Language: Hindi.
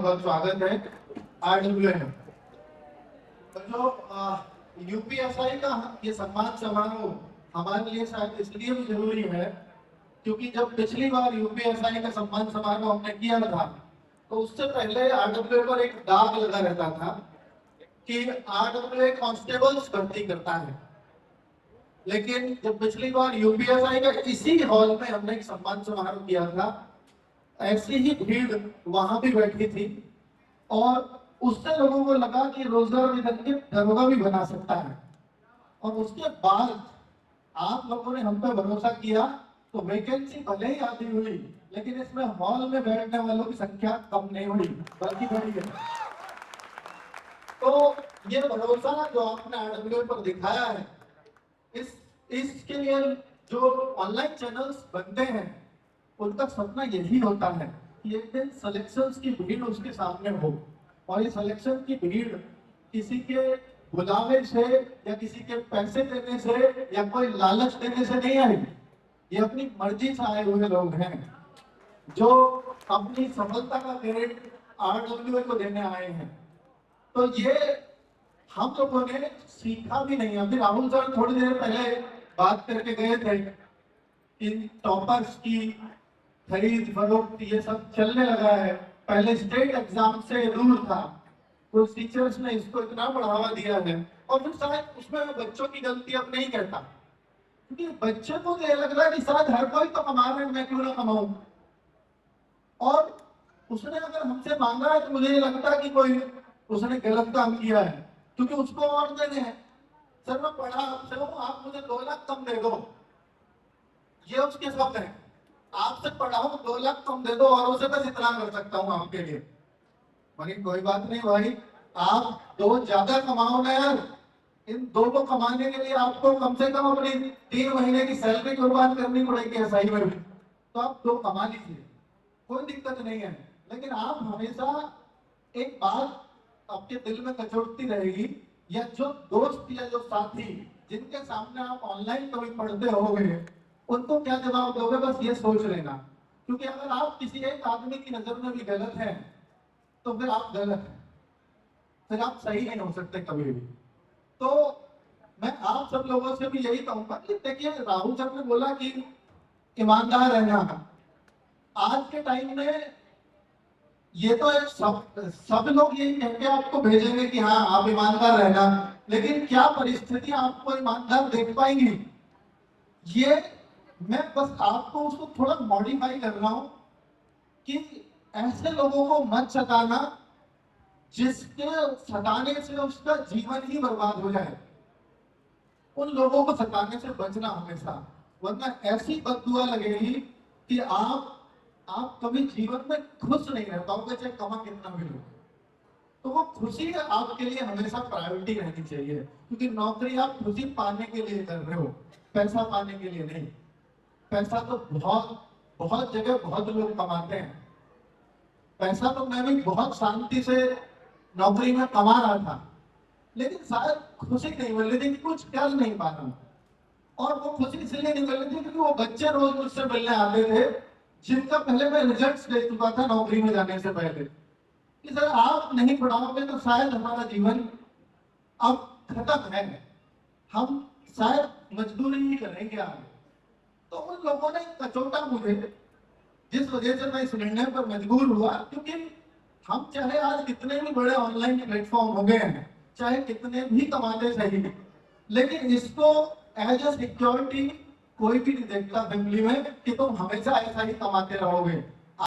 बहुत स्वागत है। RWM जो यूपीएसआई का ये सम्मान समारोह हमारे लिए शायद इसलिए भी जरूरी है क्योंकि जब पिछली बार यूपीएसआई का सम्मान समारोह हमने किया था तो उससे पहले RWA पर एक दाग लगा रहता था कि RWA कांस्टेबल्स भर्ती करता है। लेकिन जब पिछली बार यूपीएसआई का इसी हॉल में हमने एक सम्मान समारोह किया था, ऐसी ही भीड़ वहां भी बैठी थी और उससे लोगों को लगा कि रोजगार निधन के दरोगा भी बना सकता है। और उसके बाद आप लोगों ने हम पे भरोसा किया तो वैकेंसी भले ही आती हुई लेकिन इसमें हॉल में बैठने वालों की संख्या कम नहीं हुई बल्कि बढ़ी है। तो ये भरोसा जो आपने RWA पर दिखाया है, इसके लिए जो ऑनलाइन चैनल्स बनते हैं उनका सपना यही होता है कि एक दिन सिलेक्शंस की भीड़ उसके सामने हो और ये सिलेक्शन की भीड़ किसी के बुलावे से या किसी के पैसे देने से या कोई लालच देने से नहीं आई। ये अपनी मर्जी से आए हुए लोग हैं जो अपनी सफलता का क्रेडिट RWA को देने आए हैं। तो ये हम लोगों ने सीखा भी नहीं। अभी राहुल सर थोड़ी देर पहले बात करके गए थे इन टॉपर्स की खरीद फरोख्त ये सब चलने लगा है। पहले स्टेट एग्जाम से दूर था, तो टीचर्स ने इसको इतना बढ़ावा दिया है और फिर शायद उसमें बच्चों की गलती अब नहीं कहता क्योंकि बच्चे को ये लग रहा है कि शायद हर कोई तो कमा रहे हैं, मैं क्यों ना कमाऊं। और उसने अगर हमसे मांगा है तो मुझे ये लगता है कि कोई उसने गलत काम किया है क्योंकि उसको और देने हैं। सर मैं पढ़ा आपसे हूं, आप मुझे 2 लाख कम दे दो, ये उसके शब्द है। आपसे पढ़ा हूं 2 लाख कम दे दो और उसे बस इतना कर सकता हूं आपके लिए। मगर कोई बात नहीं भाई, आप 2 ज्यादा कमाओ ना यार। इन 2 को कमाने के लिए आपको कम से कम अपनी 3 महीने की सैलरी कुर्बान करनी पड़ेगी एसआई में भी, तो आप 2 कमा लीजिए, कोई दिक्कत नहीं है। लेकिन आप हमेशा एक बात आपके दिल में कचोटती रहेगी, या जो दोस्त या जो साथी जिनके सामने आप ऑनलाइन कभी पढ़ते होंगे उनको क्या जवाब दोगे, बस ये सोच लेना। क्योंकि अगर आप किसी एक आदमी की नजर में भी गलत हैं तो फिर आप गलत हैं, फिर आप सही नहीं हो सकते कभी भी। तो मैं आप सब लोगों से भी यही कहूंगा कि देखिए, राहुल सर ने बोला कि ईमानदार रहना। आज के टाइम में ये तो एक सब लोग यही कह के आपको भेजेंगे कि हाँ आप ईमानदार रहना, लेकिन क्या परिस्थिति आपको ईमानदार देख पाएंगी? ये मैं बस आपको उसको थोड़ा मॉडिफाई कर रहा हूं कि ऐसे लोगों को मत सताना जिसके सताने से उसका जीवन ही बर्बाद हो जाए। उन लोगों को सताने से बचना हमेशा, वरना ऐसी बददुआ लगेगी कि आप कभी जीवन में खुश नहीं रह पाओगे चाहे कमा कितना भी लो। तो वो खुशी आपके लिए हमेशा प्रायोरिटी रहनी चाहिए, क्योंकि नौकरी आप खुशी पाने के लिए कर रहे हो, पैसा पाने के लिए नहीं। पैसा तो बहुत बहुत जगह बहुत लोग कमाते हैं। पैसा तो मैं भी बहुत शांति से नौकरी में कमा रहा था, लेकिन शायद खुशी नहीं मिल रही थी, कुछ कर नहीं पा रहा। और वो खुशी इसलिए नहीं मिल रही थी क्योंकि वो बच्चे रोज मुझसे मिलने आते थे जिनका पहले मैं रिजल्ट्स दे चुका था नौकरी में जाने से पहले कि सर आप नहीं पढ़ाओगे तो शायद हमारा जीवन अब खत्म है, हम शायद मजदूरी ही करेंगे आगे। तो उन लोगों ने कचोटा मुझे, जिस वजह से मैं इस निर्णय पर मजबूर हुआ। क्योंकि हम चाहे आज कितने भी बड़े ऑनलाइन प्लेटफॉर्म हो गए हैं, चाहे कितने भी कमाते सही, लेकिन इसको एज ए सिक्योरिटी कोई भी नहीं देखता फैमिली में कि तुम हमेशा ऐसा ही कमाते रहोगे।